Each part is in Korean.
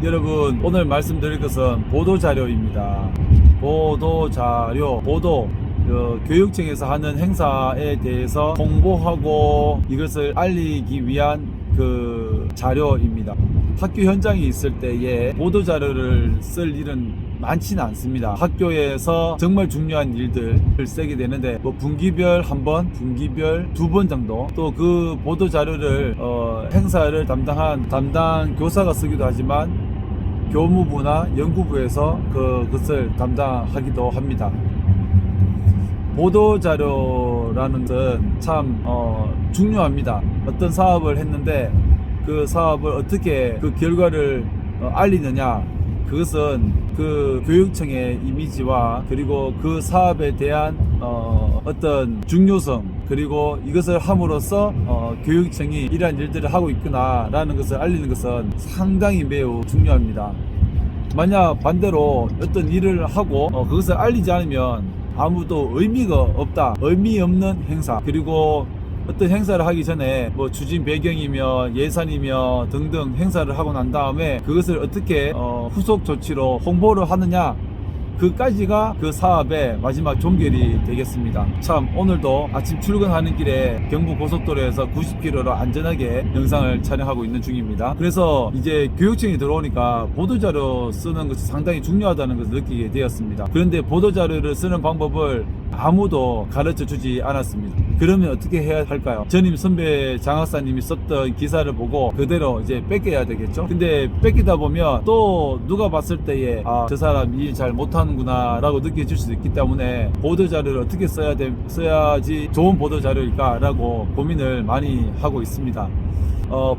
여러분, 오늘 말씀드릴 것은 보도자료입니다. 보도자료, 교육청에서 하는 행사에 대해서 홍보하고 이것을 알리기 위한 그 자료입니다. 학교 현장에 있을 때에 보도자료를 쓸 일은 많지는 않습니다. 학교에서 정말 중요한 일들을 쓰게 되는데 분기별 한 번, 분기별 두 번 정도, 또 그 보도자료를 행사를 담당 교사가 쓰기도 하지만 교무부나 연구부에서 그것을 담당하기도 합니다. 보도자료라는 것은 참 중요합니다. 어떤 사업을 했는데 그 사업을 어떻게 그 결과를 알리느냐, 그것은 그 교육청의 이미지와 그리고 그 사업에 대한 어떤 중요성, 그리고 이것을 함으로써 교육청이 이러한 일들을 하고 있구나 라는 것을 알리는 것은 상당히 매우 중요합니다. 만약 반대로 어떤 일을 하고 그것을 알리지 않으면 아무도 의미가 없다, 의미 없는 행사, 그리고 어떤 행사를 하기 전에 추진 배경이며 예산이며 등등 행사를 하고 난 다음에 그것을 어떻게 후속 조치로 홍보를 하느냐, 그까지가 그 사업의 마지막 종결이 되겠습니다. 참, 오늘도 아침 출근하는 길에 경부고속도로에서 90km로 안전하게 영상을 촬영하고 있는 중입니다. 그래서 이제 교육청이 들어오니까 보도자료 쓰는 것이 상당히 중요하다는 것을 느끼게 되었습니다. 그런데 보도자료를 쓰는 방법을 아무도 가르쳐 주지 않았습니다. 그러면 어떻게 해야 할까요? 전임 선배 장학사님이 썼던 기사를 보고 그대로 이제 뺏겨야 되겠죠? 근데 뺏기다 보면 또 누가 봤을 때에 저 사람 일 잘 못하는구나 라고 느껴질 수도 있기 때문에 보도자료를 어떻게 써야지 좋은 보도자료일까 라고 고민을 많이 하고 있습니다.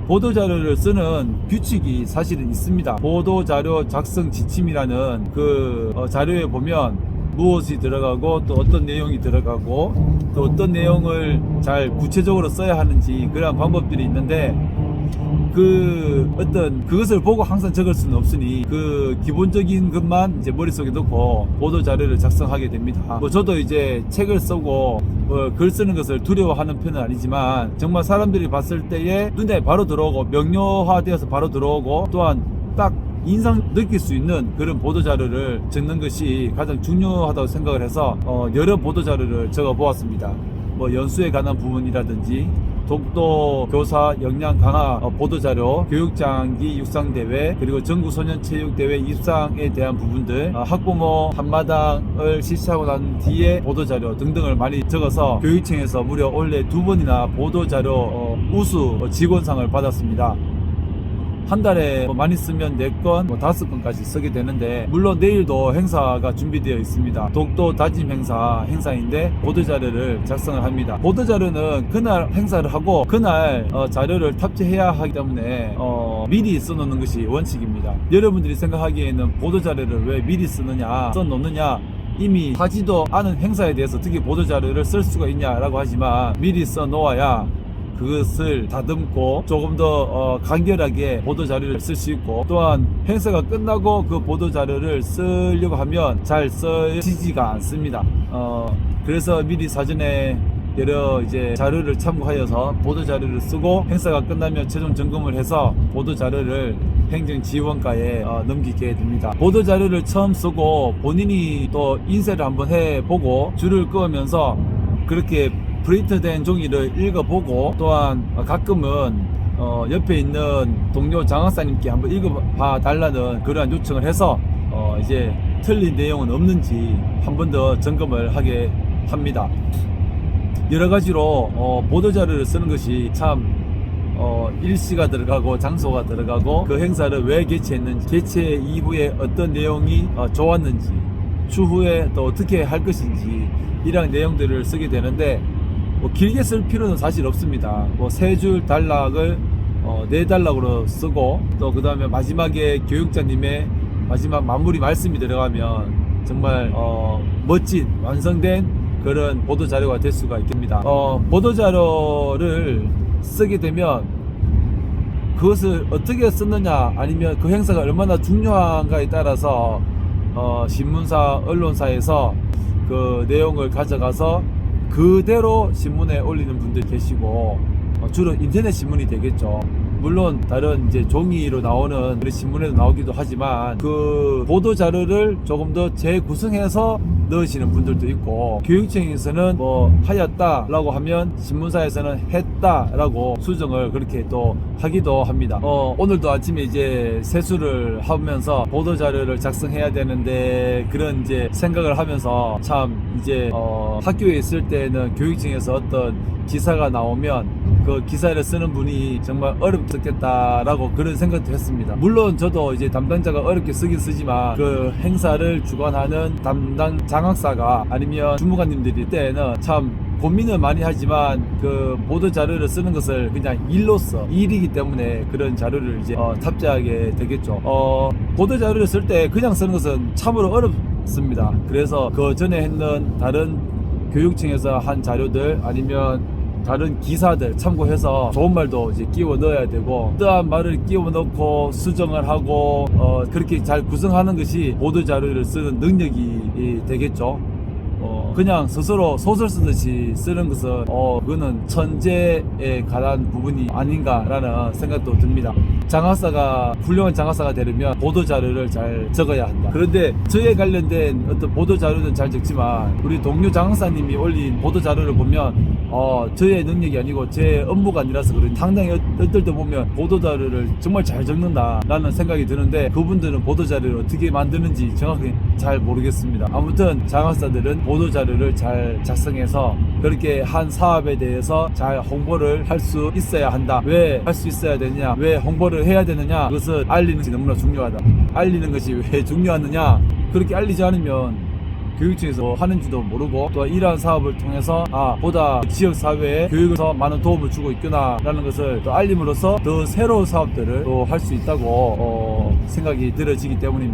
보도자료를 쓰는 규칙이 사실은 있습니다. 보도자료 작성 지침이라는 그 자료에 보면 무엇이 들어가고 또 어떤 내용이 들어가고 또 어떤 내용을 잘 구체적으로 써야 하는지 그런 방법들이 있는데 그것을 보고 항상 적을 수는 없으니 그 기본적인 것만 이제 머릿속에 넣고 보도자료를 작성하게 됩니다. 저도 이제 책을 쓰고 글 쓰는 것을 두려워하는 편은 아니지만 정말 사람들이 봤을 때에 눈에 바로 들어오고 명료화되어서 바로 들어오고 또한 딱 인상 느낄 수 있는 그런 보도자료를 적는 것이 가장 중요하다고 생각을 해서 여러 보도자료를 적어 보았습니다. 연수에 관한 부분이라든지 독도 교사 역량 강화 보도자료, 교육장기 육상대회, 그리고 전국소년체육대회 입상에 대한 부분들, 학부모 한마당을 실시하고 난 뒤에 보도자료 등등을 많이 적어서 교육청에서 무려 올해 2번이나 보도자료 우수 직원상을 받았습니다. 한 달에 많이 쓰면 4건, 5건까지 쓰게 되는데, 물론 내일도 행사가 준비되어 있습니다. 독도 다짐 행사인데 보도자료를 작성을 합니다. 보도자료는 그날 행사를 하고 그날 자료를 탑재해야 하기 때문에 미리 써놓는 것이 원칙입니다. 여러분들이 생각하기에는 보도자료를 왜 미리 써놓느냐, 이미 하지도 않은 행사에 대해서 어떻게 보도자료를 쓸 수가 있냐라고 하지만 미리 써놓아야 그것을 다듬고 조금 더 간결하게 보도자료를 쓸 수 있고, 또한 행사가 끝나고 그 보도자료를 쓰려고 하면 잘 써지지가 않습니다. 그래서 미리 사전에 여러 이제 자료를 참고하여서 보도자료를 쓰고 행사가 끝나면 최종 점검을 해서 보도자료를 행정지원과에 넘기게 됩니다. 보도자료를 처음 쓰고 본인이 또 인쇄를 한번 해보고 줄을 그으면서 그렇게 프린트된 종이를 읽어보고, 또한 가끔은 옆에 있는 동료 장학사님께 한번 읽어봐 달라는 그러한 요청을 해서 이제 틀린 내용은 없는지 한 번 더 점검을 하게 합니다. 여러 가지로 보도자료를 쓰는 것이 참 일시가 들어가고 장소가 들어가고 그 행사를 왜 개최했는지, 개최 이후에 어떤 내용이 좋았는지, 추후에 또 어떻게 할 것인지 이런 내용들을 쓰게 되는데 길게 쓸 필요는 사실 없습니다. 3줄 단락을 4단락으로 쓰고, 또 그 다음에 마지막에 교육자님의 마지막 마무리 말씀이 들어가면 정말 멋진 완성된 그런 보도자료가 될 수가 있습니다. 보도자료를 쓰게 되면 그것을 어떻게 쓰느냐, 아니면 그 행사가 얼마나 중요한가에 따라서 신문사, 언론사에서 그 내용을 가져가서 그대로 신문에 올리는 분들 계시고, 주로 인터넷 신문이 되겠죠. 물론 다른 이제 종이로 나오는 그런 신문에도 나오기도 하지만 그 보도 자료를 조금 더 재구성해서 넣으시는 분들도 있고, 교육청에서는 뭐 하였다라고 하면 신문사에서는 했다라고 수정을 그렇게 또 하기도 합니다. 오늘도 아침에 이제 세수를 하면서 보도 자료를 작성해야 되는데 그런 이제 생각을 하면서 참 이제 학교에 있을 때는 교육청에서 어떤 기사가 나오면 그 기사를 쓰는 분이 정말 어렵겠다라고 그런 생각도 했습니다. 물론 저도 이제 담당자가 어렵게 쓰긴 쓰지만 그 행사를 주관하는 담당 장학사가 아니면 주무관님들이 때에는 참 고민을 많이 하지만 그 보도 자료를 쓰는 것을 그냥 일로서 일이기 때문에 그런 자료를 이제 탑재하게 되겠죠. 보도 자료를 쓸 때 그냥 쓰는 것은 참으로 어렵습니다. 그래서 그 전에 했는 다른 교육청에서 한 자료들 아니면 다른 기사들 참고해서 좋은 말도 이제 끼워 넣어야 되고, 어떠한 말을 끼워 넣고 수정을 하고 그렇게 잘 구성하는 것이 보도 자료를 쓰는 능력이 되겠죠. 그냥 스스로 소설 쓰듯이 쓰는 것은 그거는 천재에 관한 부분이 아닌가라는 생각도 듭니다. 장학사가 훌륭한 장학사가 되려면 보도 자료를 잘 적어야 한다. 그런데 저에 관련된 어떤 보도 자료는 잘 적지만 우리 동료 장학사님이 올린 보도 자료를 보면 저의 능력이 아니고 제 업무가 아니라서 그런지 상당히 어떨 때 보면 보도 자료를 정말 잘 적는다라는 생각이 드는데, 그분들은 보도 자료를 어떻게 만드는지 정확히 잘 모르겠습니다. 아무튼 장학사들은 보도 자료를 잘 작성해서 그렇게 한 사업에 대해서 잘 홍보를 할 수 있어야 한다. 왜 할 수 있어야 되느냐, 왜 홍보를 해야 되느냐, 그것을 알리는 것이 너무나 중요하다. 알리는 것이 왜 중요하느냐, 그렇게 알리지 않으면 교육청에서 하는지도 모르고 또 이러한 사업을 통해서 보다 지역사회에 교육에서 많은 도움을 주고 있구나 라는 것을 또 알림으로써 더 새로운 사업들을 또 할 수 있다고 생각이 들어지기 때문입니다.